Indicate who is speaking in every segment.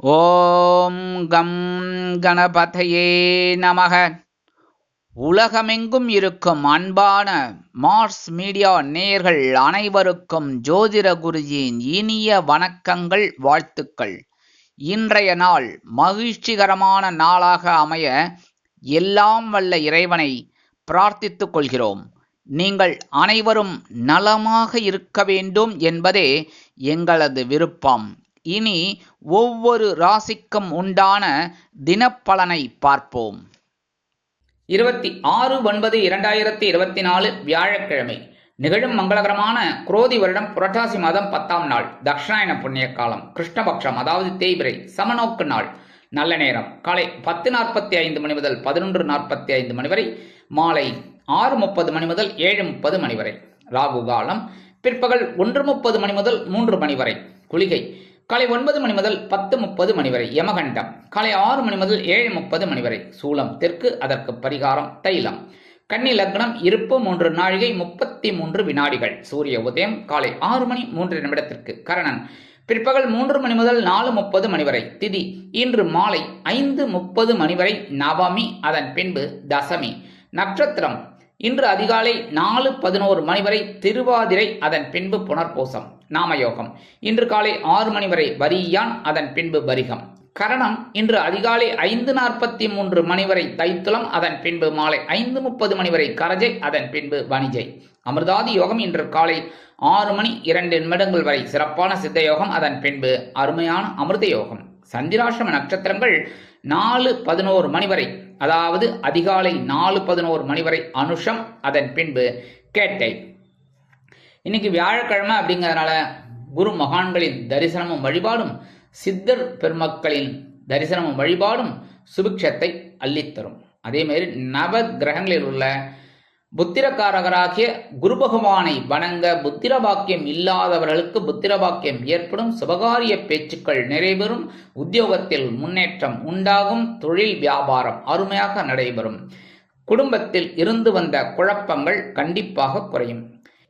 Speaker 1: ஓம் come கணபதையே நமக. உலகமெங்கும் இருக்கும் அன்பான மார்ஸ் மீடியா நேயர்கள் அனைவருக்கும் ஜோதிட குருஜியின் இனிய வணக்கங்கள், வாழ்த்துக்கள். இன்றைய நாள் மகிழ்ச்சிகரமான நாளாக அமைய எல்லாம் வல்ல இறைவனை பிரார்த்தித்துக் கொள்கிறோம். நீங்கள் அனைவரும் நலமாக இருக்க வேண்டும் என்பதே எங்களது விருப்பம். இனி ஒவ்வொரு ராசிக்கும் உண்டான தினப்பலனை பார்ப்போம். 26/9/2024 வியாழக்கிழமை. நிகழும் மங்களகரமான குரோதி வருடம் புரட்டாசி மாதம் 10ஆம் நாள், தக்ஷாயன புண்ணிய காலம், கிருஷ்ணபக்ஷம் அதாவது தேய்பிரை, சமநோக்கு நாள். நல்ல நேரம் காலை 10:45 மணி முதல் 11:45 மணி வரை, மாலை 6:30 மணி முதல் 7:30 மணி வரை. ராகு காலம் பிற்பகல் 1:30 மணி முதல் 3 மணி வரை. குளிகை காலை 9 மணி முதல் 10:30 மணி வரை. யமகண்டம் காலை 6 மணி முதல் 7:30 மணி வரை. சூலம் தெற்கு, அதற்கு பரிகாரம் தைலம். கன்னி லக்னம், இருப்பு 3 நாழிகை 33 வினாடிகள். சூரிய உதயம் காலை 6 மணி 3 நிமிடத்திற்கு. கரணன் பிற்பகல் 3 மணி முதல் 4:30 மணி வரை. திதி இன்று மாலை 5:30 மணி வரை நவமி, அதன் பின்பு தசமி. நட்சத்திரம் இன்று அதிகாலை 4:11 மணி வரை திருவாதிரை, அதன் பின்பு புனர்பூசம். நாமயோகம் இன்று காலை 6 மணி வரை வரியான், அதன் பின்பு பரிகம். கரணம் இன்று அதிகாலை 5:43 மணி வரை தைத்துளம், அதன் பின்பு மாலை 5:30 மணி வரை கரஜை, அதன் பின்பு வணிஜை. அமிர்தாதி யோகம் இன்று காலை 6 மணி 2 நிமிடங்கள் வரை சிறப்பான சித்த யோகம், அதன் பின்பு அருமையான அமிர்த யோகம். சந்திராஷ்டம நட்சத்திரங்கள் 4:11 மணி வரை, அதாவது அதிகாலை 4:11 மணி வரை அனுஷம், அதன் பின்பு கேட்டை. இன்னைக்கு வியாழக்கிழமை அப்படிங்கிறதுனால குரு மகான்களின் தரிசனமும் வழிபாடும், சித்தர் பெருமக்களின் தரிசனமும் வழிபாடும் சுபிக்ஷத்தை அள்ளித்தரும். அதே மாதிரி நவ கிரகங்களில் உள்ள புத்திரக்காரகராகிய குரு பகவானை வணங்க புத்திர பாக்கியம் இல்லாதவர்களுக்கு புத்திர பாக்கியம் ஏற்படும். சுபகாரிய பேச்சுக்கள் நிறைவேறும். உத்தியோகத்தில் முன்னேற்றம் உண்டாகும். தொழில் வியாபாரம் அருமையாக நடைபெறும். குடும்பத்தில் இருந்து வந்த குழப்பங்கள் கண்டிப்பாக குறையும்.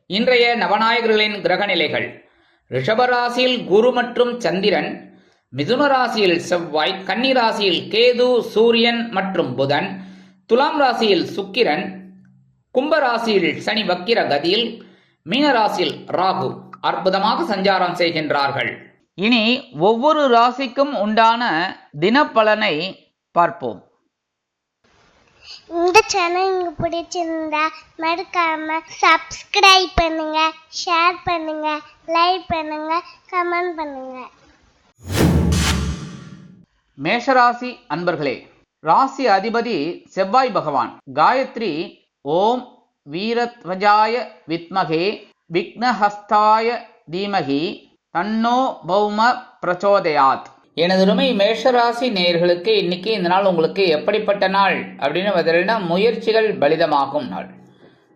Speaker 1: இன்றைய நவநாயகர்களின் கிரக நிலைகள்: ரிஷபராசியில் குரு மற்றும் சந்திரன், மிதுன ராசியில் செவ்வாய், கன்னி ராசியில் கேது, சூரியன் மற்றும் புதன், துலாம் ராசியில் சுக்கிரன், கும்பராசியில் சனி வக்கிர கதியில், மீனராசியில் ராகு அற்புதமாக சஞ்சாரம் செய்கின்றார்கள். இனி ஒவ்வொரு ராசிக்கும் உண்டான தினப்பலனை பார்ப்போம்.
Speaker 2: இந்த சேனல் உங்களுக்கு பிடிச்சிருந்தா மறக்காம சப்ஸ்கிரைப் பண்ணுங்க, ஷேர் பண்ணுங்க, லைக் பண்ணுங்க, கமெண்ட் பண்ணுங்க.
Speaker 1: மேஷராசி அன்பர்களே, ராசி அதிபதி செவ்வாய் பகவான். காயத்ரி ஓம் வீரத்வஜாய வித்மகே விக்னஹஸ்தாய தீமகி தன்னோ பௌம பிரச்சோதயாத். எனதுருமை மேஷராசி நேயர்களுக்கு இன்னைக்கு இந்த நாள் உங்களுக்கு எப்படிப்பட்ட நாள் அப்படின்னு பார்த்தீங்கன்னா, முயற்சிகள் பலிதமாகும் நாள்.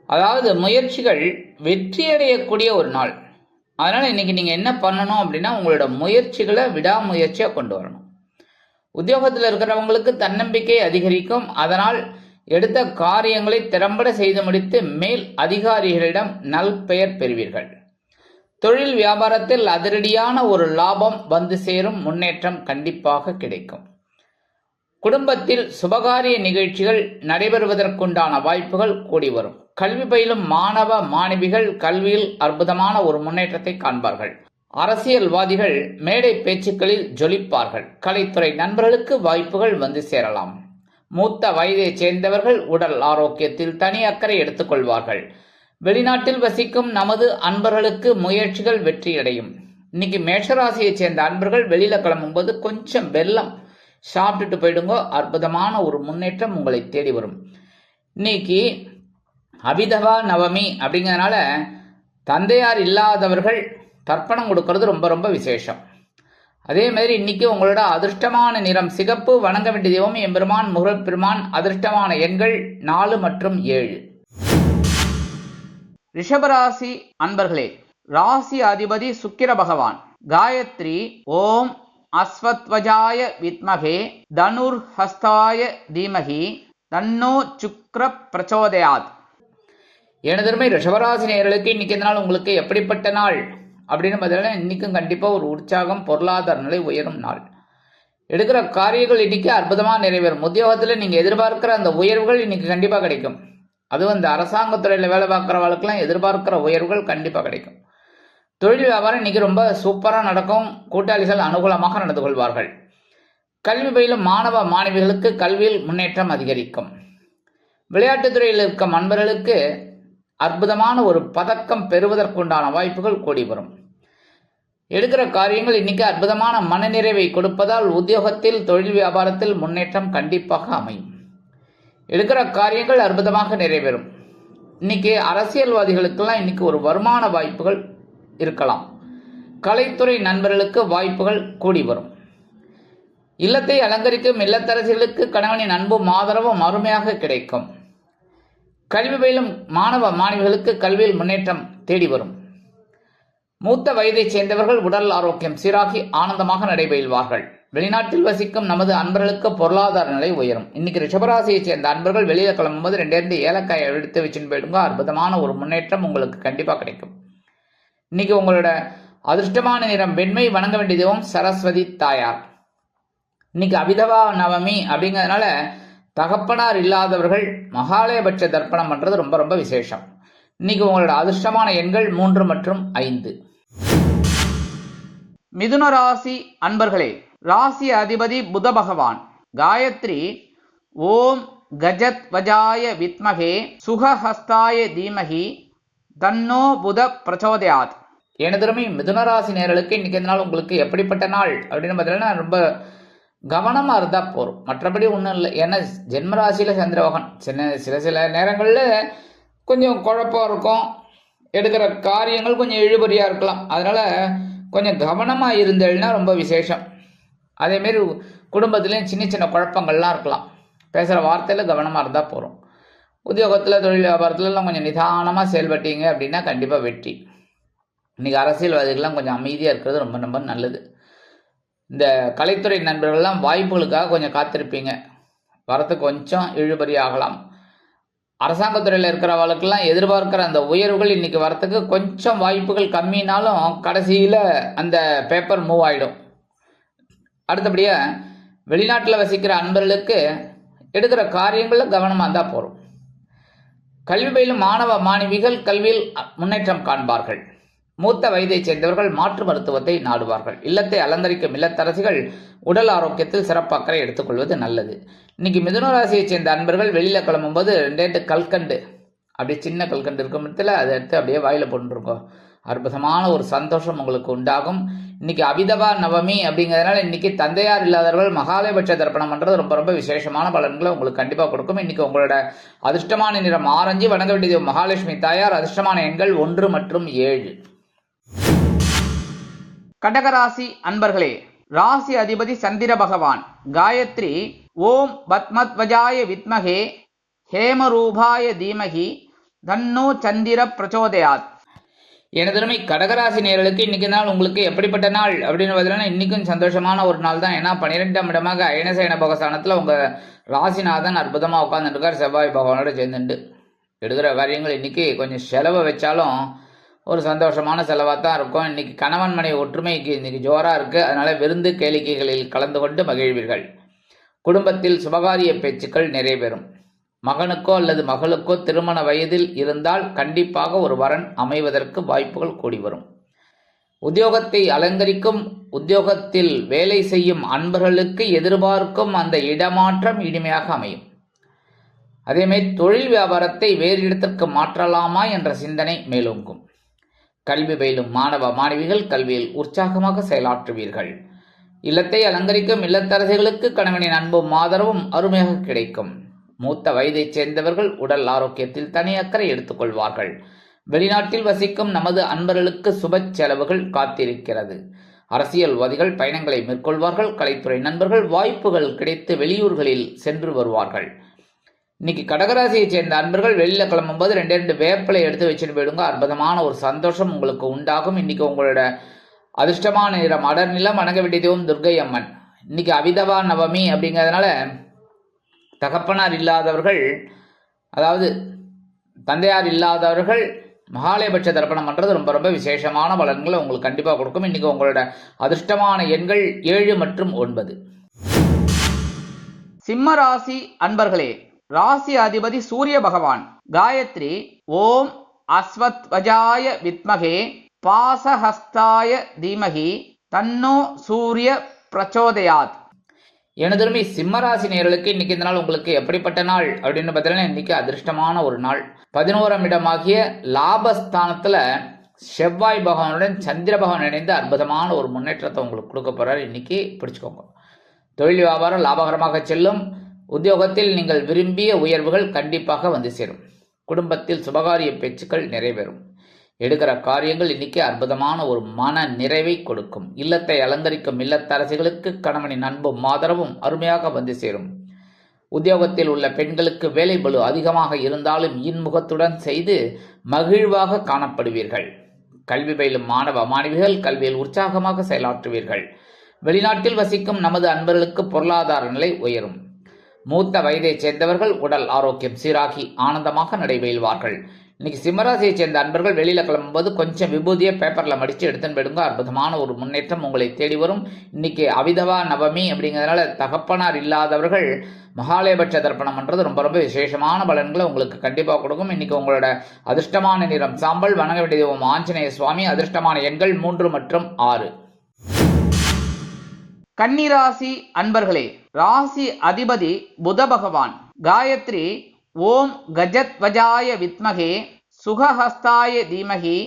Speaker 1: அதாவது முயற்சிகள் வெற்றியடையக்கூடிய ஒரு நாள். அதனால இன்னைக்கு நீங்க என்ன பண்ணணும் அப்படின்னா, உங்களோட முயற்சிகளை விடாமுயற்சியா கொண்டு வரணும். உத்தியோகத்தில் இருக்கிறவங்களுக்கு தன்னம்பிக்கை அதிகரிக்கும். அதனால் எடுத்த காரியங்களை திறம்பட செய்து முடித்து மேல் அதிகாரிகளிடம் நல்பெயர் பெறுவீர்கள். தொழில் வியாபாரத்தில் அதிரடியான ஒரு லாபம் வந்து சேரும். முன்னேற்றம் கண்டிப்பாக கிடைக்கும். குடும்பத்தில் சுபகாரிய நிகழ்ச்சிகள் நடைபெறுவதற்குண்டான வாய்ப்புகள் கூடி வரும். கல்வி பயிலும் மாணவ மாணவிகள் கல்வியில் அற்புதமான ஒரு முன்னேற்றத்தை காண்பார்கள். அரசியல்வாதிகள் மேடை பேச்சுக்களில் ஜொலிப்பார்கள். கலைத்துறை நண்பர்களுக்கு வாய்ப்புகள் வந்து சேரலாம். மூத்த வயதை சேர்ந்தவர்கள் உடல் ஆரோக்கியத்தில் தனி அக்கறை எடுத்துக்கொள்வார்கள். வெளிநாட்டில் வசிக்கும் நமது அன்பர்களுக்கு முயற்சிகள் வெற்றியடையும். இன்னைக்கு மேஷராசியை சேர்ந்த அன்பர்கள் வெளியில கிளம்பும்போது கொஞ்சம் வெல்லம் சாப்பிட்டுட்டு போயிடுங்க. அற்புதமான ஒரு முன்னேற்றம் உங்களை தேடி வரும். இன்னைக்கு அபிதவா நவமி அப்படிங்கிறதுனால தந்தையார் இல்லாதவர்கள் தர்ப்பணம் கொடுக்கறது ரொம்ப ரொம்ப விசேஷம். அதே மாதிரி இன்னைக்கு உங்களோட அதிர்ஷ்டமான நிறம் சிகப்பு. வணங்க வேண்டிய தெய்வம் எம்பெருமான் முருகப்பெருமான். அதிர்ஷ்டமான எண்கள் 4 மற்றும் 7. ரிஷபராசி அன்பர்களே, ராசி அதிபதி சுக்கிர பகவான். காயத்ரி ஓம் அஸ்வத்வஜாய வித்மகே தனுர் ஹஸ்தாய தீமகி தன்னோ சுக்ர பிரச்சோதயாத். எனதருமை ரிஷபராசி நேயர்களுக்கு இன்னைக்கு இந்த நாள் உங்களுக்கு எப்படிப்பட்ட நாள் அப்படின்னு பார்த்தீங்கன்னா, இன்னைக்கும் கண்டிப்பாக ஒரு உற்சாகம், பொருளாதார நிலை உயரும் நாள். எடுக்கிற காரியங்கள் இன்னைக்கு அற்புதமாக நிறைவேறும். உத்தியோகத்தில் நீங்கள் எதிர்பார்க்கிற அந்த உயர்வுகள் இன்னைக்கு கண்டிப்பாக கிடைக்கும். அதுவும் இந்த அரசாங்கத்துறையில் வேலை பார்க்குறவங்களுக்கெல்லாம் எதிர்பார்க்கிற உயர்வுகள் கண்டிப்பாக கிடைக்கும். தொழில் வியாபாரம் இன்னைக்கு ரொம்ப சூப்பராக நடக்கும். கூட்டாளிகள் அனுகூலமாக நடந்து கொள்வார்கள். கல்வி பயிலும் மாணவ மாணவிகளுக்கு கல்வியில் முன்னேற்றம் அதிகரிக்கும். விளையாட்டுத்துறையில் இருக்கும் நண்பர்களுக்கு அற்புதமான ஒரு பதக்கம் பெறுவதற்குண்டான வாய்ப்புகள் கூடி வரும். எடுக்கிற காரியங்கள் இன்னைக்கு அற்புதமான மனநிறைவை கொடுப்பதால் உத்தியோகத்தில் தொழில் வியாபாரத்தில் முன்னேற்றம் கண்டிப்பாக அமையும். எடுக்கிற காரியங்கள் அற்புதமாக நிறைவேறும். இன்னைக்கு அரசியல்வாதிகளுக்கெல்லாம் இன்னைக்கு ஒரு வருமான வாய்ப்புகள் இருக்கலாம். கலைத்துறை நண்பர்களுக்கு வாய்ப்புகள் கூடி வரும். இல்லத்தை அலங்கரிக்கும் இல்லத்தரசிகளுக்கு கணவனின் அன்பும் ஆதரவும் அருமையாக கிடைக்கும். கல்வி பயிலும் மாணவ மாணவிகளுக்கு கல்வியில் முன்னேற்றம் தேடி வரும். மூத்த வயதைச் சேர்ந்தவர்கள் உடல் ஆரோக்கியம் சீராகி ஆனந்தமாக நடைபெறுவார்கள். வெளிநாட்டில் வசிக்கும் நமது அன்பர்களுக்கு பொருளாதார நிலை உயரும். இன்னைக்கு ரிஷபராசியைச் சேர்ந்த அன்பர்கள் வெளியில கிளம்பும்போது 2 ஏலக்காயை எடுத்து வச்சுன்னு போயிடுங்க. அற்புதமான ஒரு முன்னேற்றம் உங்களுக்கு கண்டிப்பாக கிடைக்கும். இன்னைக்கு உங்களோட அதிர்ஷ்டமான நிறம் வெண்மை. வணங்க வேண்டிய தெய்வம் சரஸ்வதி தாயார். இன்னைக்கு அபிதவா நவமி அப்படிங்கிறதுனால தகப்பனார் இல்லாதவர்கள் மகாலயபட்ச தர்ப்பணம் பண்றது ரொம்ப ரொம்ப விசேஷம். இன்னைக்கு உங்களோட அதிர்ஷ்டமான எண்கள் 3 மற்றும் 5. மிதுன ராசி அன்பர்களே, ராசி அதிபதி புத பகவான். காயத்ரி ஓம் கஜத் வஜாய வித்மகே சுகஹஸ்தாய தீமகி தன்னோ புத பிரச்சோதயாத். எனதுமே மிதுனராசி நேயர்களுக்கு இன்னைக்கு இந்த நாள் உங்களுக்கு எப்படிப்பட்ட நாள் அப்படின்னு பார்த்தீங்கன்னா ரொம்ப கவனமாக இருந்தால் போகிறோம். மற்றபடி ஒன்றும் இல்லை. ஏன்னா ஜென்மராசியில் சந்திரபகவான் சில நேரங்களில் கொஞ்சம் குழப்பம் இருக்கும். எடுக்கிற காரியங்கள் கொஞ்சம் இழுபறியாக இருக்கலாம். அதனால் கொஞ்சம் கவனமாக இருந்தேன்னா ரொம்ப விசேஷம். அதேமாரி குடும்பத்துலேயும் சின்ன குழப்பங்கள்லாம் இருக்கலாம். பேசுகிற வார்த்தையில் கவனமாக இருந்தால் போகிறோம். உத்தியோகத்தில் தொழில் வியாபாரத்துலலாம் கொஞ்சம் நிதானமாக செயல்பட்டீங்க அப்படின்னா கண்டிப்பாக வெற்றி. இன்றைக்கி அரசியல்வாதிகள்லாம் கொஞ்சம் அமைதியாக இருக்கிறது ரொம்ப ரொம்ப நல்லது. இந்த கலைத்துறை நண்பர்கள்லாம் வாய்ப்புகளுக்காக கொஞ்சம் காத்திருப்பீங்க. வரத்துக்கு கொஞ்சம் இழுபறி ஆகலாம். அரசாங்கத்துறையில் இருக்கிறவர்களுக்கெல்லாம் எதிர்பார்க்குற அந்த உயர்வுகள் இன்றைக்கி வரத்துக்கு கொஞ்சம் வாய்ப்புகள் கம்மினாலும் கடைசியில் அந்த பேப்பர் மூவ் ஆகிடும். அடுத்தபடியாக வெளிநாட்டில் வசிக்கிற அன்பர்களுக்கு எடுக்கிற காரியங்களில் கவனமாக இருந்தால் போகிறோம். கல்வி பயிலும் மாணவ மாணவிகள் கல்வியில் முன்னேற்றம் காண்பார்கள். மூத்த வயதைச் சேர்ந்தவர்கள் மாற்று மருத்துவத்தை நாடுவார்கள். இல்லத்தை அலங்கரிக்கும் இல்லத்தரசிகள் உடல் ஆரோக்கியத்தில் சிறப்பாக்கரை எடுத்துக்கொள்வது நல்லது. இன்னைக்கு மிதுன ராசியைச் சேர்ந்த அன்பர்கள் வெளியில் கிளம்பும்போது 2 கல்கண்டு, அப்படி சின்ன கல்கண்டு இருக்கும் இடத்துல அதை எடுத்து அப்படியே வாயில் போட்டுருக்கோம். அற்புதமான ஒரு சந்தோஷம் உங்களுக்கு உண்டாகும். இன்னைக்கு அபிதவா நவமி அப்படிங்கிறதுனால இன்னைக்கு தந்தையார் இல்லாதவர்கள் மகாலயபட்ச தர்ப்பணம் பண்ணுறது ரொம்ப ரொம்ப விசேஷமான பலன்களை உங்களுக்கு கண்டிப்பாக கொடுக்கும். இன்னைக்கு உங்களோட அதிர்ஷ்டமான நிறம் ஆரஞ்சு. வணங்க வேண்டியது மகாலட்சுமி தாயார். அதிர்ஷ்டமான எண்கள் 1 மற்றும் 7. கடகராசி அன்பர்களே, ராசி அதிபதி சந்திர பகவான். காயத்ரி ஓம் பத்மத்வஜாய வித்மகே ஹேமரூபாய தீமகி தன்னோ சந்திர பிரச்சோதயாத். எனதுமை கடகராசி நேயர்களுக்கு இன்னைக்கு நாள் உங்களுக்கு எப்படிப்பட்ட நாள் அப்படின்னு பார்த்தீங்கன்னா இன்னைக்கும் சந்தோஷமான ஒரு நாள் தான். ஏன்னா 12ஆம் இடமாக அயனசயன போகஸ்தானத்தில் உங்கள் ராசிநாதன் அற்புதமாக உட்காந்துருக்கார். செவ்வாய் பகவானோட சேர்ந்துட்டு எடுக்கிற காரியங்கள் இன்னைக்கு கொஞ்சம் செலவை வச்சாலும் ஒரு சந்தோஷமான செலவாக தான் இருக்கும். இன்னைக்கு கணவன் மனைவி ஒற்றுமைக்கு இன்னைக்கு ஜோராக இருக்குது. அதனால் விருந்து கேளிக்கைகளில் கலந்து கொண்டு மகிழ்வீர்கள். குடும்பத்தில் சுபகாரிய பேச்சுக்கள் நிறைவேறும். மகனுக்கோ அல்லது மகளுக்கோ திருமண வயதில் இருந்தால் கண்டிப்பாக ஒரு வரன் அமைவதற்கு வாய்ப்புகள் கூடி வரும். உத்தியோகத்தை அலங்கரிக்கும் உத்தியோகத்தில் வேலை செய்யும் அன்பர்களுக்கு எதிர்பார்க்கும் அந்த இடமாற்றம் இனிமையாக அமையும். அதேமாதிரி தொழில் வியாபாரத்தை வேறு இடத்திற்கு மாற்றலாமா என்ற சிந்தனை மேலோங்கும். கல்வி பயிலும் மாணவ மாணவிகள் கல்வியில் உற்சாகமாக செயலாற்றுவீர்கள். இல்லத்தை அலங்கரிக்கும் இல்லத்தரசிகளுக்கு கணவனின் அன்பும் ஆதரவும் அருமையாக கிடைக்கும். மூத்த வயதைச் சேர்ந்தவர்கள் உடல் ஆரோக்கியத்தில் தனி அக்கறை எடுத்துக்கொள்வார்கள். வெளிநாட்டில் வசிக்கும் நமது அன்பர்களுக்கு சுப செலவுகள் காத்திருக்கிறது. அரசியல்வாதிகள் பயணங்களை மேற்கொள்வார்கள். கலைத்துறை நண்பர்கள் வாய்ப்புகள் கிடைத்து வெளியூர்களில் சென்று வருவார்கள். இன்னைக்கு கடகராசியைச் சேர்ந்த அன்பர்கள் வெளியில் கிளம்பும்போது 2 வேப்பிலை எடுத்து வச்சுட்டு போயிடுங்க. அற்புதமான ஒரு சந்தோஷம் உங்களுக்கு உண்டாகும். இன்னைக்கு உங்களோட அதிர்ஷ்டமான நிறம் அடர் நிலம். வணங்க வேண்டியதும் துர்க்கை அம்மன். இன்னைக்கு அபிதவா நவமி அப்படிங்கிறதுனால தகப்பனார் இல்லாதவர்கள், அதாவது தந்தையார் இல்லாதவர்கள் மகாலயபட்ச தர்ப்பணம் பண்ணுறது ரொம்ப ரொம்ப விசேஷமான பலன்களை உங்களுக்கு கண்டிப்பாக கொடுக்கும். இன்னைக்கு உங்களோட அதிர்ஷ்டமான எண்கள் 7 மற்றும் 9. சிம்ம ராசி அன்பர்களே, ராசி அதிபதி சூரிய பகவான். காயத்ரி ஓம் அஸ்வத்வஜாய வித்மகே பாசஹஸ்தாய தீமகி தன்னோ சூரிய பிரச்சோதயாத். எனதுமே சிம்மராசி நேயர்களுக்கு இன்னைக்கு இந்த நாள் உங்களுக்கு எப்படிப்பட்ட நாள் அப்படின்னு பார்த்தீங்கன்னா, இன்னைக்கு அதிர்ஷ்டமான ஒரு நாள். 11ஆம் இடமாகிய லாபஸ்தானத்துல செவ்வாய் பகவானுடன் சந்திர பகவான் இணைந்து அற்புதமான ஒரு முன்னேற்றத்தை உங்களுக்கு கொடுக்க போறாரு. இன்னைக்கு பிடிச்சுக்கோங்க. தொழில் வியாபாரம் லாபகரமாக செல்லும். உத்தியோகத்தில் நீங்கள் விரும்பிய உயர்வுகள் கண்டிப்பாக வந்து சேரும். குடும்பத்தில் சுபகாரிய பேச்சுக்கள் நிறைவேறும். எடுக்கிற காரியங்கள் இன்னைக்கு அற்புதமான ஒரு மன நிறைவை கொடுக்கும். இல்லத்தை அலங்கரிக்கும் இல்லத்தரசிகளுக்கு கணவனின் அன்பும் ஆதரவும் அருமையாக வந்து சேரும். உத்தியோகத்தில் உள்ள பெண்களுக்கு வேலை பளு அதிகமாக இருந்தாலும் இன்முகத்துடன் செய்து மகிழ்வாக காணப்படுவீர்கள். கல்வி பயிலும் மாணவ மாணவிகள் கல்வியில் உற்சாகமாக செயலாற்றுவீர்கள். வெளிநாட்டில் வசிக்கும் நமது அன்பர்களுக்கு பொருளாதார நிலை உயரும். மூத்த வயதைச் சேர்ந்தவர்கள் உடல் ஆரோக்கியம் சீராகி ஆனந்தமாக நடைபெறுவார்கள். இன்னைக்கு சிம்மராசியை சேர்ந்த அன்பர்கள் வெளியில கிளம்பும்போது கொஞ்சம் விபூதியை பேப்பர்ல மடிச்சு எடுத்துன்னு போயிடுங்க. அற்புதமான ஒரு முன்னேற்றம் உங்களை தேடி வரும். இன்னைக்கு அவிதவா நவமி அப்படிங்கிறதுனால தகப்பனார் இல்லாதவர்கள் மகாலயபட்ச தர்ப்பணம் பண்றது ரொம்ப ரொம்ப விசேஷமான பலன்களை உங்களுக்கு கண்டிப்பாக கொடுக்கும். இன்னைக்கு உங்களோட அதிர்ஷ்டமான நிறம் சாம்பல். வணங்க வேண்டிய தெய்வம் ஆஞ்சநேய சுவாமி. அதிர்ஷ்டமான எண்கள் 3 மற்றும் 6. கன்னிராசி அன்பர்களே, ராசி அதிபதி புத பகவான். காயத்ரி ஓம் கஜத்வஜாய வித்மகே சுகஹஸ்தாய தீமகி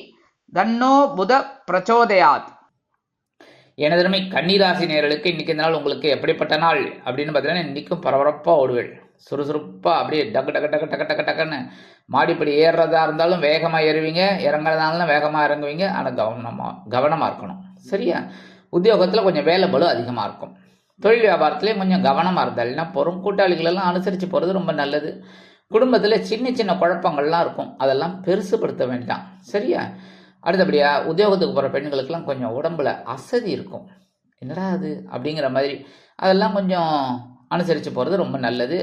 Speaker 1: தன்னோ புத பிரச்சோதயாத். எனதருமை கன்னிராசி நேயர்களுக்கு இன்னைக்கு இந்த நாள் உங்களுக்கு எப்படிப்பட்ட நாள் அப்படின்னு பார்த்தீங்கன்னா, இன்னைக்கும் பரபரப்பாக ஓடுவேள். சுறுசுறுப்பாக அப்படியே டக்கு டக்கு டக்கு டக்கு டக்கு டக்குன்னு மாடிப்படி ஏறுறதா இருந்தாலும் வேகமாக ஏறுவீங்க, இறங்குறதாலும் வேகமாக இறங்குவீங்க. ஆனால் கவனமாக இருக்கணும். சரியா? உத்தியோகத்தில் கொஞ்சம் வேலை பளு அதிகமாக இருக்கும். தொழில் வியாபாரத்துலேயும் கொஞ்சம் கவனமாக இருந்தால், இல்லைன்னா கூட்டாளிகளெல்லாம் அனுசரித்து போகிறது ரொம்ப நல்லது. குடும்பத்தில் சின்ன சின்ன குழப்பங்கள்லாம் இருக்கும், அதெல்லாம் பெருசுப்படுத்த வேண்டாம். சரியா? அடுத்தபடியாக உத்தியோகத்துக்கு போகிற பெண்களுக்கெல்லாம் கொஞ்சம் உடம்புல அசதி இருக்கும். என்னடா அது அப்படிங்கிற மாதிரி, அதெல்லாம் கொஞ்சம் அனுசரித்து போகிறது ரொம்ப நல்லது.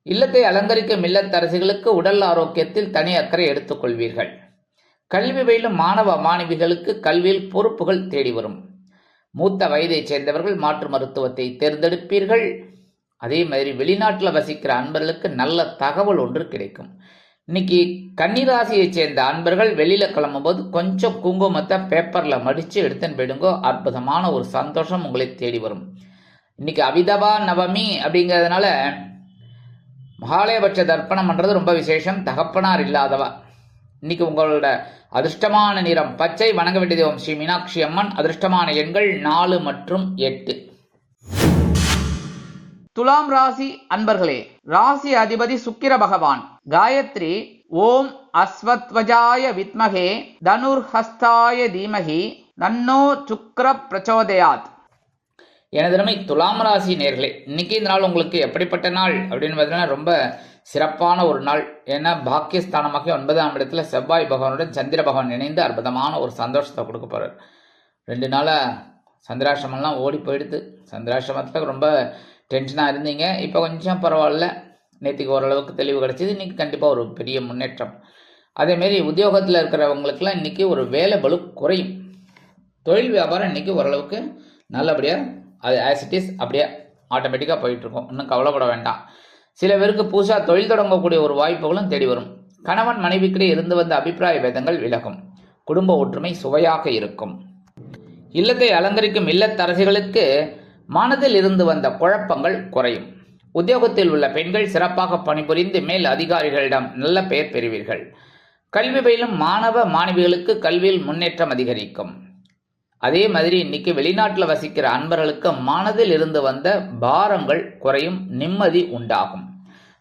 Speaker 1: இல்லத்தை அலங்கரிக்கும் இல்லத்தரசிகளுக்கு உடல் ஆரோக்கியத்தில் தனி அக்கறை எடுத்துக்கொள்வீர்கள். கல்வி பயிலும் மாணவ மாணவிகளுக்கு கல்வியில் பொறுப்புகள் தேடி வரும். மூத்த வயதைச் சேர்ந்தவர்கள் மாற்று மருத்துவத்தை தேர்ந்தெடுப்பீர்கள். அதே மாதிரி வெளிநாட்டில் வசிக்கிற அன்பர்களுக்கு நல்ல தகவல் ஒன்று கிடைக்கும். இன்னைக்கு கன்னிராசியைச் சேர்ந்த அன்பர்கள் வெளியில கிளம்பும்போது கொஞ்சம் குங்குமத்தை பேப்பர்ல மடிச்சு எடுத்துன்னு போயிடுங்கோ. அற்புதமான ஒரு சந்தோஷம் உங்களை தேடி வரும். இன்னைக்கு அவிதவா நவமி அப்படிங்கிறதுனால மகாலயபட்ச தர்ப்பணம் பண்றது ரொம்ப விசேஷம். தகப்பனார் இல்லாதவா. இன்னைக்கு உங்களோட அதிர்ஷ்டமான நிறம் பச்சை. வணங்க வேண்டிய தெய்வம் ஸ்ரீ மீனாட்சி அம்மன். அதிர்ஷ்டமான எண்கள் 4 மற்றும் 8. துலாம் ராசி அன்பர்களே, ராசி அதிபதி சுக்கிர பகவான். காயத்ரி ஓம் அஸ்வத்வஜாய வித்மகே தனுர்ஹஸ்தாய தீமகி தன்னோ சுக்கிர பிரச்சோதயாத். எனதருமை துலாம் ராசி நேர்களே, இன்னைக்கு இந்த நாள் உங்களுக்கு எப்படிப்பட்ட நாள் அப்படின்னு பார்த்தீங்கன்னா, ரொம்ப சிறப்பான ஒரு நாள். ஏன்னா பாக்கியஸ்தானமாக 9ஆம் இடத்துல செவ்வாய் பகவானுடன் சந்திர பகவான் இணைந்து அற்புதமான ஒரு சந்தோஷத்தை கொடுக்க போறார். 2 நாளாக சந்திராசிரமெல்லாம் ஓடி போயிடுது. சந்திராசிரமத்தில் ரொம்ப டென்ஷனாக இருந்தீங்க, இப்போ கொஞ்சம் பரவாயில்ல. நேற்றுக்கு ஓரளவுக்கு தெளிவு கிடைச்சிது. இன்றைக்கி கண்டிப்பாக ஒரு பெரிய முன்னேற்றம். அதேமாரி உத்தியோகத்தில் இருக்கிறவங்களுக்கெல்லாம் இன்றைக்கி ஒரு வேலை பளு குறையும். தொழில் வியாபாரம் இன்றைக்கி ஓரளவுக்கு நல்லபடியாக அது ஆஸ் இட் இஸ் அப்படியே ஆட்டோமேட்டிக்காக போயிட்டுருக்கும். இன்னும் கவலைப்பட வேண்டாம். சில பேருக்கு புதுசாக தொழில் தொடங்கக்கூடிய ஒரு வாய்ப்புகளும் தேடி வரும். கணவன் மனைவிக்கிடையே இருந்து வந்த அபிப்பிராய பேதங்கள் விலகும். குடும்ப ஒற்றுமை சுவையாக இருக்கும். இல்லத்தை அலங்கரிக்கும் இல்லத்தரசிகளுக்கு மனதில் இருந்து வந்த குழப்பங்கள் குறையும். உத்தியோகத்தில் உள்ள பெண்கள் சிறப்பாக பணிபுரிந்து மேல் அதிகாரிகளிடம் நல்ல பெயர் பெறுவீர்கள். கல்வி பயிலும் மாணவ மாணவிகளுக்கு கல்வியில் முன்னேற்றம் அதிகரிக்கும். அதே மாதிரி இன்னைக்கு வெளிநாட்டில் வசிக்கிற அன்பர்களுக்கு மனதில் இருந்து வந்த பாரங்கள் குறையும், நிம்மதி உண்டாகும்.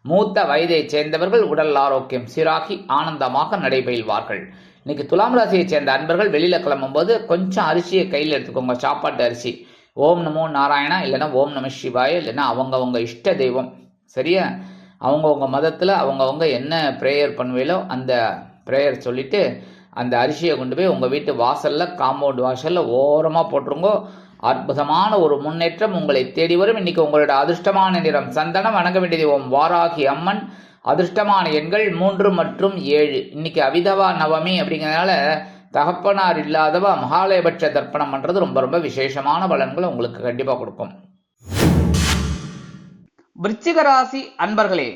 Speaker 1: மூத்த வயதைச் சேர்ந்தவர்கள் உடல் ஆரோக்கியம் சீராகி ஆனந்தமாக நடைபெறுவார்கள். இன்னைக்கு துலாம் ராசியை சேர்ந்த அன்பர்கள் வெளியில கிளம்பும்போது கொஞ்சம் அரிசியை கையில் எடுத்துக்கோங்க. சாப்பாட்டு அரிசி. ஓம் நமோ நாராயணா, இல்லைன்னா ஓம் நம சிவாய, இல்லைன்னா அவங்கவுங்க இஷ்ட தெய்வம். சரியா? அவங்கவுங்க மதத்தில் அவங்கவுங்க என்ன ப்ரேயர் பண்ணுவீங்களோ அந்த ப்ரேயர் சொல்லிட்டு அந்த அரிசியை கொண்டு போய் உங்கள் வீட்டு வாசலில் காம்பவுண்ட் வாசலில் ஓரமாக போட்டுருங்கோ. அற்புதமான ஒரு முன்னேற்றம் உங்களை தேடி வரும். இன்னைக்கு உங்களோட அதிர்ஷ்டமான நிறம் சந்தனம். வணங்க வேண்டிய தெய்வம் வாராகி அம்மன். அதிர்ஷ்டமான எண்கள் 3 மற்றும் 7. இன்னைக்கு அவிதவா நவமி அப்படிங்கிறதுனால தகப்பனார் இல்லாதவா மகாலயபட்ச தர்ப்பணம் பண்ணுறது ரொம்ப ரொம்ப விசேஷமான பலன்களை உங்களுக்கு கண்டிப்பாக கொடுக்கும். விருச்சிக ராசி அன்பர்களே,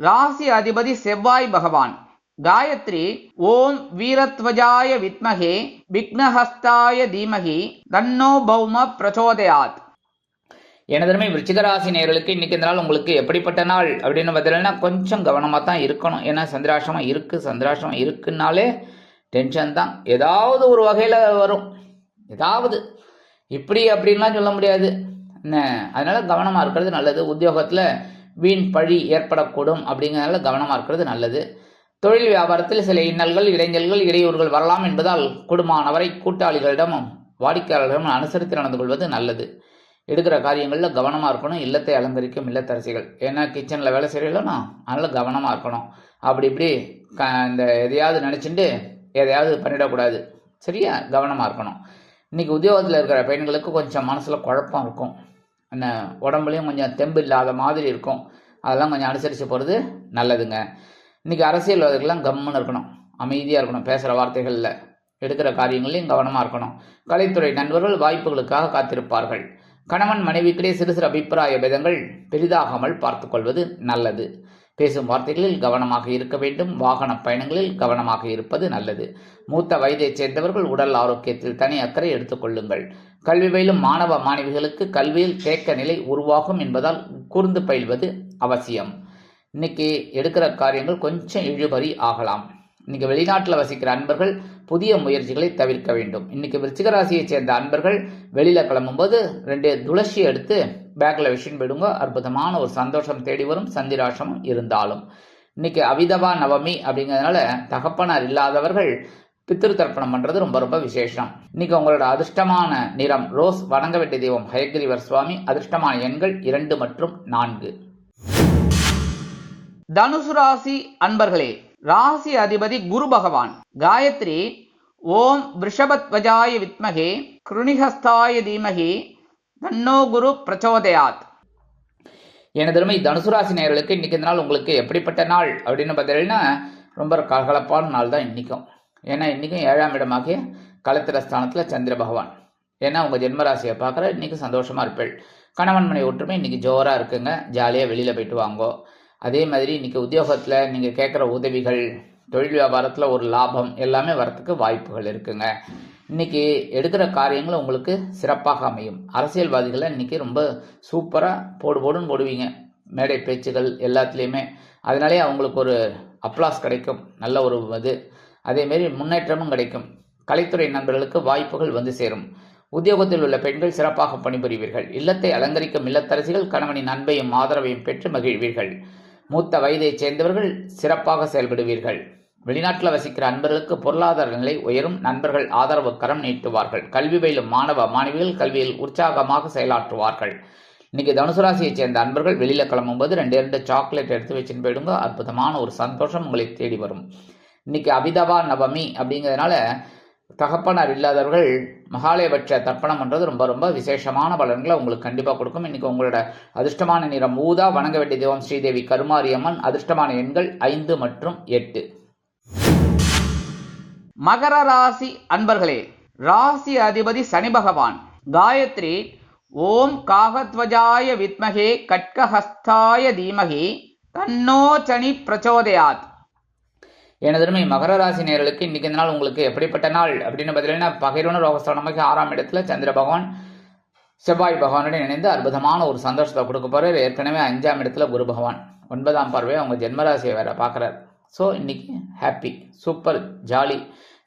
Speaker 1: ராசி அதிபதி செவ்வாய் பகவான். காயத்ரி ஓம் வீரத்வஜாய வித்மகே விக்னஹஸ்தாய தீமகி தன்னோ பௌம பிரச்சோதயாத். எனதருமை விருச்சிக ராசி நேயர்களுக்கு இன்னைக்கு இந்த நாள் உங்களுக்கு எப்படிப்பட்ட நாள் அப்படின்னு பார்த்தீங்கன்னா கொஞ்சம் கவனமாக தான் இருக்கணும். ஏன்னா சந்திராசிரமம் இருக்குன்னாலே டென்ஷன் தான். ஏதாவது ஒரு வகையில் வரும், ஏதாவது இப்படி அப்படின்லாம் சொல்ல முடியாது என்ன. அதனால கவனமாக இருக்கிறது நல்லது. உத்தியோகத்தில் வீண் பழி ஏற்படக்கூடும் அப்படிங்கிறதுனால கவனமாக இருக்கிறது நல்லது. தொழில் வியாபாரத்தில் சில இன்னல்கள், இடைஞ்சல்கள், இடையூறுகள் வரலாம் என்பதால் கூடுமானவரை கூட்டாளிகளிடமும் வாடிக்கையாளர்களிடமும் அனுசரித்து நடந்து கொள்வது நல்லது. எடுக்கிற காரியங்களில் கவனமாக இருக்கணும். இல்லத்தை அலங்கரிக்கும் இல்லத்தரசிகள், ஏன்னா கிச்சனில் வேலை செய்யலன்னா அதனால் கவனமாக இருக்கணும். அப்படி இப்படி இந்த எதையாவது நினச்சிட்டு எதையாவது பண்ணிடக்கூடாது, சரியா? கவனமாக இருக்கணும். இன்றைக்கி உத்தியோகத்தில் இருக்கிற பெண்களுக்கு கொஞ்சம் மனசில் குழப்பம் இருக்கும், என்ன உடம்புலையும் கொஞ்சம் தெம்பு இல்லாத மாதிரி இருக்கும். அதெல்லாம் கொஞ்சம் அனுசரித்து போகிறது நல்லதுங்க. இன்றைக்கி அரசியல்வாதிகள்லாம் கம்முன்னு இருக்கணும், அமைதியாக இருக்கணும். பேசுகிற வார்த்தைகளில், எடுக்கிற காரியங்களையும் கவனமாக இருக்கணும். கலைத்துறை நண்பர்கள் வாய்ப்புகளுக்காக காத்திருப்பார்கள். கணவன் மனைவிக்கிடையே சிறு சிறு அபிப்பிராய பேதங்கள் பெரிதாகாமல் பார்த்து கொள்வது நல்லது. பேசும் வார்த்தைகளில் கவனமாக இருக்க வேண்டும். வாகன பயணங்களில் கவனமாக இருப்பது நல்லது. மூத்த வயதைச் சேர்ந்தவர்கள் உடல் ஆரோக்கியத்தில் தனி அக்கறை எடுத்துக்கொள்ளுங்கள். கல்வி பயிலும் மாணவ மாணவிகளுக்கு கல்வியில் தேக்க நிலை உருவாகும் என்பதால் கூர்ந்து பயில்வது அவசியம். இன்னைக்கு எடுக்கிற காரியங்கள் கொஞ்சம் இழுபறி ஆகலாம். இன்னைக்கு வெளிநாட்டில் வசிக்கிற அன்பர்கள் புதிய முயற்சிகளை தவிர்க்க வேண்டும். இன்னைக்கு விருச்சிக ராசியை சேர்ந்த அன்பர்கள் வெளியில் கிளம்பும்போது 2 துளசி எடுத்து பேக்கில் விஷயம் போயிடுங்க. அற்புதமான ஒரு சந்தோஷம் தேடி வரும். சந்திராசிரமம் இருந்தாலும் இன்னைக்கு அவிதவா நவமி அப்படிங்கிறதுனால தகப்பனார் இல்லாதவர்கள் பித்திரு தர்ப்பணம் பண்ணுறது ரொம்ப ரொம்ப விசேஷம். இன்னைக்கு உங்களோட அதிர்ஷ்டமான நிறம் ரோஸ். வணங்க வேண்டிய தெய்வம் ஹயக்ரீவர் சுவாமி. அதிர்ஷ்டமான எண்கள் 2 மற்றும் 4. தனுசு ராசி அன்பர்களே, ராசி அதிபதி குரு பகவான். காயத்ரி ஓம் விருஷபத்வஜாய வித்மகே கிருணிஹஸ்தாய தீமகி தன்னோ குரு பிரச்சோதயாத். எனதருமை தனுசு ராசி நேயர்களுக்கு இன்னைக்கு இந்த நாள் உங்களுக்கு எப்படிப்பட்ட நாள் அப்படின்னு பார்த்தீங்கன்னா ரொம்ப கலகலப்பான நாள் தான் இன்றைக்கும். ஏன்னா இன்றைக்கும் 7ஆம் இடமாகிய களத்திர ஸ்தானத்தில் சந்திர பகவான். ஏன்னா உங்கள் ஜென்மராசியை பார்க்குற இன்றைக்கி சந்தோஷமாக இருப்பேள். கணவன் மனை ஒற்றுமை இன்றைக்கி ஜோராக இருக்குங்க. ஜாலியாக வெளியில் போயிட்டு வாங்கோ. அதே மாதிரி இன்றைக்கி உத்தியோகத்தில் நீங்கள் கேட்குற உதவிகள், தொழில் வியாபாரத்தில் ஒரு லாபம் எல்லாமே வரத்துக்கு வாய்ப்புகள் இருக்குங்க. இன்றைக்கி எடுக்கிற காரியங்கள் உங்களுக்கு சிறப்பாக அமையும். அரசியல்வாதிகளை இன்றைக்கி ரொம்ப சூப்பராக போடுன்னு போடுவீங்க, மேடை பேச்சுகள் எல்லாத்துலேயுமே. அதனாலே அவங்களுக்கு ஒரு அப்ளாஸ் கிடைக்கும், நல்ல ஒரு இது. அதேமாரி முன்னேற்றமும் கிடைக்கும். கலைத்துறை நண்பர்களுக்கு வாய்ப்புகள் வந்து சேரும். உத்தியோகத்தில் உள்ள பெண்கள் சிறப்பாக பணிபுரிவீர்கள். இல்லத்தை அலங்கரிக்கும் இல்லத்தரசிகள் கணவனின் அன்பையும் ஆதரவையும் பெற்று மகிழ்வீர்கள். மூத்த வயதைச் சேர்ந்தவர்கள் சிறப்பாக செயல்படுவீர்கள். வெளிநாட்டில் வசிக்கிற அன்பர்களுக்கு பொருளாதார நிலை உயரும். நண்பர்கள் ஆதரவு கரம் நீட்டுவார்கள். கல்வி பயிலும் மாணவ மாணவிகள் கல்வியில் உற்சாகமாக செயலாற்றுவார்கள். இன்னைக்கு தனுசு ராசியைச் சேர்ந்த அன்பர்கள் வெளியில் கிளம்பும்போது 2 சாக்லேட் எடுத்து வச்சுன்னு போயிடுங்க. அற்புதமான ஒரு சந்தோஷம் உங்களை தேடி வரும். இன்னைக்கு அபிதவா நவமி அப்படிங்கிறதுனால தகப்பனார் இல்லாதவர்கள் மகாலயபட்ச தர்ப்பணம் பண்ணுறது ரொம்ப ரொம்ப விசேஷமான பலன்களை உங்களுக்கு கண்டிப்பாக கொடுக்கும். இன்னைக்கு உங்களோட அதிர்ஷ்டமான நிறம் ஊதா. வணங்க வேண்டிய தெய்வம் ஸ்ரீதேவி கருமாரியம்மன். அதிர்ஷ்டமான எண்கள் 5 மற்றும் 8. மகர ராசி அன்பர்களே, ராசி அதிபதி சனி பகவான். காயத்ரி ஓம் காகத்வஜாய வித்மகே கட்கஹஸ்தாய தீமகி தன்னோ சனி பிரச்சோதயாத். எனதருமை மகர ராசி நேயர்களுக்கு இன்னைக்கு இந்த நாள் உங்களுக்கு எப்படிப்பட்ட நாள் அப்படின்னு பார்த்தீங்கன்னா பகைரோன ரோகஸ்தானமாக 6ஆம் இடத்துல சந்திர பகவான் செவ்வாய் பகவானுடன் இணைந்து அற்புதமான ஒரு சந்தோஷத்தை கொடுக்க போகிறார். ஏற்கனவே 5ஆம் இடத்துல குரு பகவான் 9ஆம் பார்வையை அவங்க ஜென்மராசியை வேற பார்க்குறார். ஸோ இன்னைக்கு ஹாப்பி, சூப்பர், ஜாலி,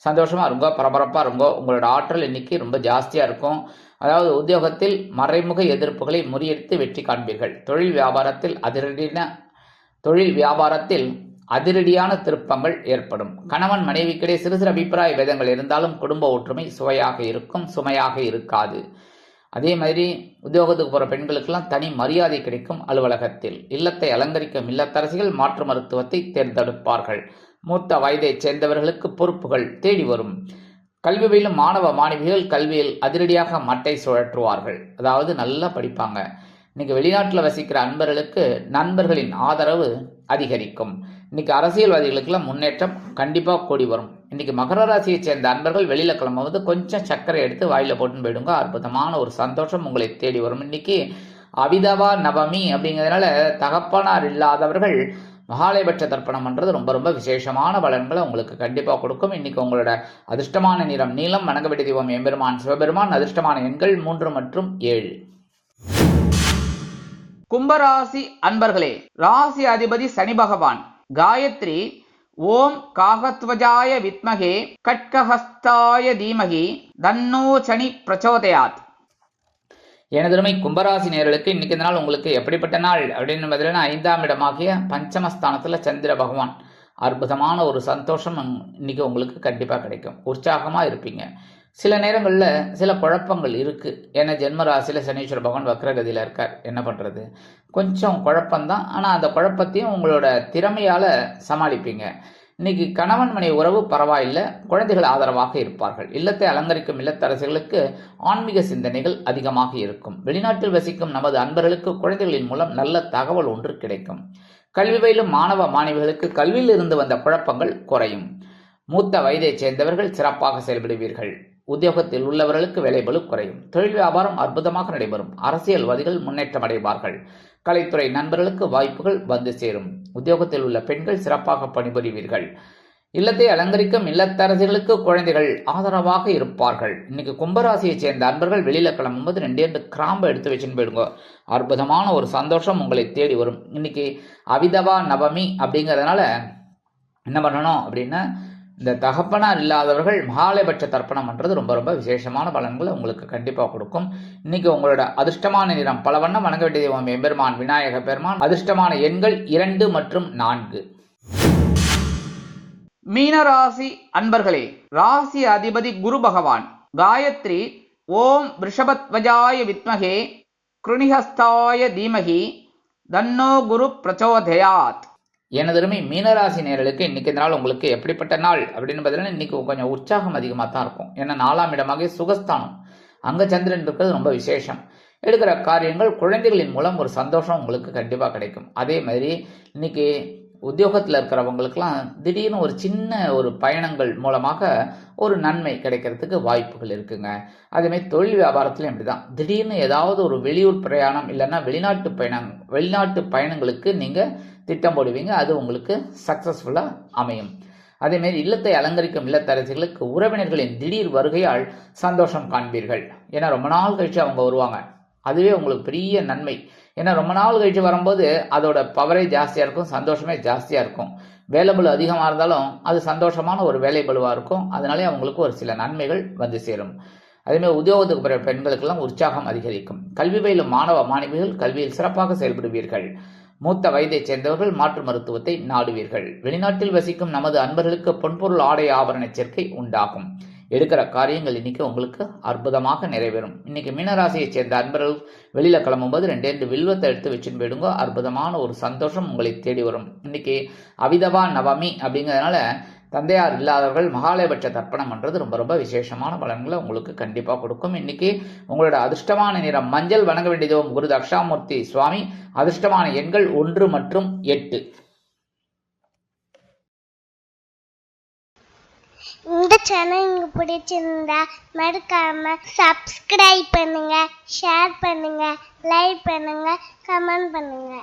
Speaker 1: சந்தோஷமாக இருங்கோ, பரபரப்பாக இருங்கோ. உங்களோட ஆற்றல் இன்னைக்கு ரொம்ப ஜாஸ்தியாக இருக்கும். அதாவது உத்தியோகத்தில் மறைமுக எதிர்ப்புகளை முறியடித்து வெற்றி காண்பீர்கள். தொழில் வியாபாரத்தில் அதிரடியான திருப்பங்கள் ஏற்படும். கணவன் மனைவிக்கிடையே சிறு சிறு அபிப்பிராய பேதங்கள் இருந்தாலும் குடும்ப ஒற்றுமை சுவையாக இருக்கும், சுமையாக இருக்காது. அதே மாதிரி உத்தியோகத்துக்கு போகிற பெண்களுக்கெல்லாம் தனி மரியாதை கிடைக்கும். அலுவலகத்தில் இல்லத்தை அலங்கரிக்கும் இல்லத்தரசிகள் மாற்று மருத்துவத்தை தேர்ந்தெடுப்பார்கள். மூத்த வயதைச் சேர்ந்தவர்களுக்கு பொறுப்புகள் தேடி வரும். கல்வி பயிலும் மாணவ மாணவிகள் கல்வியில் அதிரடியாக மட்டை சுழற்றுவார்கள். அதாவது நல்லா படிப்பாங்க. இன்னைக்கு வெளிநாட்டில் வசிக்கிற அன்பர்களுக்கு நண்பர்களின் ஆதரவு அதிகரிக்கும். இன்னைக்கு அரசியல்வாதிகளுக்கெல்லாம் முன்னேற்றம் கண்டிப்பாக கூடி வரும். இன்னைக்கு மகர ராசியை சேர்ந்த அன்பர்கள் வெளியில் கிளம்பும்போது கொஞ்சம் சர்க்கரை எடுத்து வாயில போட்டுன்னு போயிடுங்க. அற்புதமான ஒரு சந்தோஷம் உங்களை தேடி வரும். இன்னைக்கு அவிதவா நவமி அப்படிங்கிறதுனால தகப்பனார் இல்லாதவர்கள் மகாலயபட்ச தர்ப்பணம் பண்ணுறது ரொம்ப ரொம்ப விசேஷமான பலன்களை உங்களுக்கு கண்டிப்பாக கொடுக்கும். இன்னைக்கு உங்களோட அதிர்ஷ்டமான நிறம் நீலம், வணங்க வேண்டிய தெய்வம் எம்பெருமான் சிவபெருமான், அதிர்ஷ்டமான எண்கள் 3 மற்றும் 7. கும்பராசி அன்பர்களே, ராசி அதிபதி சனி பகவான். காயத்ரி ஓம் காகத்வஜாய வித்மகே கட்கஹஸ்தாய தீமகி தன்னோ சனி பிரச்சோதயாத். எனதருமை கும்பராசி நேயர்களுக்கு இன்னைக்கு இந்த நாள் உங்களுக்கு எப்படிப்பட்ட நாள் அப்படின்னு பார்த்தீங்கன்னா 5ஆம் இடமாகிய பஞ்சமஸ்தானத்தில் சந்திர பகவான். அற்புதமான ஒரு சந்தோஷம் இன்னைக்கு உங்களுக்கு கண்டிப்பாக கிடைக்கும். உற்சாகமாக இருப்பீங்க. சில நேரங்களில் சில குழப்பங்கள் இருக்குது. ஏன்னா ஜென்மராசியில் சனீஸ்வர பகவான் வக்ரகதியில் இருக்கார். என்ன பண்ணுறது, கொஞ்சம் குழப்பம்தான். ஆனால் அந்த குழப்பத்தையும் உங்களோட திறமையால் சமாளிப்பீங்க. இன்னைக்கு கணவன் மனை உறவு பரவாயில்லை, குழந்தைகள் ஆதரவாக இருப்பார்கள். இல்லத்தை அலங்கரிக்கும் இல்லத்தரசிகளுக்கு ஆன்மீக சிந்தனைகள் அதிகமாக இருக்கும். வெளிநாட்டில் வசிக்கும் நமது அன்பர்களுக்கு குழந்தைகளின் மூலம் நல்ல தகவல் ஒன்று கிடைக்கும். கல்வி பயிலும் மாணவ மாணவிகளுக்கு கல்வியில் இருந்து வந்த குழப்பங்கள் குறையும். மூத்த வயதைச் சேர்ந்தவர்கள் சிறப்பாக செயல்படுவீர்கள். உத்தியோகத்தில் உள்ளவர்களுக்கு வேலைபளு குறையும். தொழில் வியாபாரம் அற்புதமாக நடைபெறும். அரசியல்வாதிகள் முன்னேற்றம் அடைவார்கள். கலைத்துறை நண்பர்களுக்கு வாய்ப்புகள் வந்து சேரும். உத்தியோகத்தில் உள்ள பெண்கள் சிறப்பாக பணிபுரிவீர்கள். இல்லத்தை அலங்கரிக்கும் இல்லத்தரசிகளுக்கு குழந்தைகள் ஆதரவாக இருப்பார்கள். இன்னைக்கு கும்பராசியை சேர்ந்த அன்பர்கள் வெளியில கிளம்பும்போது 2 கிராம்பு எடுத்து வச்சுன்னு போயிடுங்க. அற்புதமான ஒரு சந்தோஷம் உங்களை தேடி வரும். இன்னைக்கு அவிதவா நவமி அப்படிங்கிறதுனால என்ன பண்ணணும் அப்படின்னா, இந்த தகப்பனார் இல்லாதவர்கள் மகாலயபட்ச தர்ப்பணம் பண்ணுறது ரொம்ப ரொம்ப விசேஷமான பலன்களை உங்களுக்கு கண்டிப்பாக கொடுக்கும். இன்னைக்கு உங்களோட அதிர்ஷ்டமான நிறம் பல வண்ணம், வணங்க வேண்டிய தெய்வம் எம்பெருமான் விநாயக பெருமான், அதிர்ஷ்டமான எண்கள் 2 மற்றும் 4. மீனராசி அன்பர்களே, ராசி அதிபதி குரு பகவான். காயத்ரி ஓம் ரிஷபத்வஜாய வித்மகே கிருணிஹஸ்தாய தீமகி தன்னோ குரு பிரச்சோதயாத். எனதருமை மீனராசி நேயர்களுக்கு இன்னைக்கு இந்த நாள் உங்களுக்கு எப்படிப்பட்ட நாள் அப்படின்னு பார்த்தீங்கன்னா, இன்னைக்கு கொஞ்சம் உற்சாகம் அதிகமாக தான் இருக்கும். ஏன்னா 4ஆம் இடமாக சுகஸ்தானம், அங்கே சந்திரன் இருக்கிறது ரொம்ப விசேஷம். எடுக்கிற காரியங்கள் குழந்தைகளின் மூலம் ஒரு சந்தோஷம் உங்களுக்கு கண்டிப்பாக கிடைக்கும். அதே மாதிரி இன்னைக்கு உத்தியோகத்தில் இருக்கிறவங்களுக்கெல்லாம் திடீர்னு ஒரு சின்ன ஒரு பயணங்கள் மூலமாக ஒரு நன்மை கிடைக்கிறதுக்கு வாய்ப்புகள் இருக்குங்க. அதேமாதிரி தொழில் வியாபாரத்துலையும் இப்படி தான். திடீர்னு ஏதாவது ஒரு வெளியூர் பிரயாணம் இல்லைன்னா வெளிநாட்டு பயணங்களுக்கு நீங்கள் திட்டம் போடுவீங்க. அது உங்களுக்கு சக்ஸஸ்ஃபுல்லாக அமையும். அதேமாரி இல்லத்தை அலங்கரிக்கும் இல்லத்தரசிகளுக்கு உறவினர்களின் திடீர் வருகையால் சந்தோஷம் காண்பீர்கள். ஏன்னா ரொம்ப நாள் கழிச்சு அவங்க வருவாங்க. அதுவே உங்களுக்கு பெரிய நன்மை. ஏன்னா ரொம்ப நாள் கழிச்சு வரும்போது அதோட பவரே ஜாஸ்தியாக இருக்கும், சந்தோஷமே ஜாஸ்தியாக இருக்கும். வேலைபளு அதிகமாக இருந்தாலும் அது சந்தோஷமான ஒரு வேலைபளுவாக இருக்கும். அதனாலே அவங்களுக்கு ஒரு சில நன்மைகள் வந்து சேரும். அதேமாதிரி உத்தியோகத்துக்கு பிற பெண்களுக்கெல்லாம் உற்சாகம் அதிகரிக்கும். கல்வி பயிலும் மாணவ மாணவிகள் கல்வியில் சிறப்பாக செயல்படுவீர்கள். மூத்த வயதைச் சேர்ந்தவர்கள் மாற்று மருத்துவத்தை நாடுவீர்கள். வெளிநாட்டில் வசிக்கும் நமது அன்பர்களுக்கு பொன்பொருள் ஆடை ஆபரண சேர்க்கை உண்டாகும். எடுக்கிற காரியங்கள் இன்னைக்கு உங்களுக்கு அற்புதமாக நிறைவேறும். இன்னைக்கு மீனராசியை சேர்ந்த அன்பர்கள் வெளியில கிளம்பும்போது 2 வில்வத்தை எடுத்து வச்சுன்னு போயிடுங்க. அற்புதமான ஒரு சந்தோஷம் உங்களை தேடி வரும். இன்னைக்கு அவிதவா நவமி அப்படிங்கிறதுனால தந்தையார் இல்லாதவர்கள் மகாலயபட்ச தர்ப்பணம் பண்றது ரொம்ப ரொம்ப விசேஷமான பலன்களை உங்களுக்கு கண்டிப்பாக கொடுக்கும். இன்னைக்கு உங்களோட அதிர்ஷ்டமான நிறம் மஞ்சள், வணங்க வேண்டிய தெய்வம் குரு தக்ஷாமூர்த்தி சுவாமி, அதிர்ஷ்டமான எண்கள் 1 மற்றும் 8.
Speaker 2: இந்த சேனல் உங்களுக்கு பிடிச்சிருந்தா மறக்காம சப்ஸ்கிரைப் பண்ணுங்க, ஷேர் பண்ணுங்க, லைக் பண்ணுங்க, கமெண்ட் பண்ணுங்க.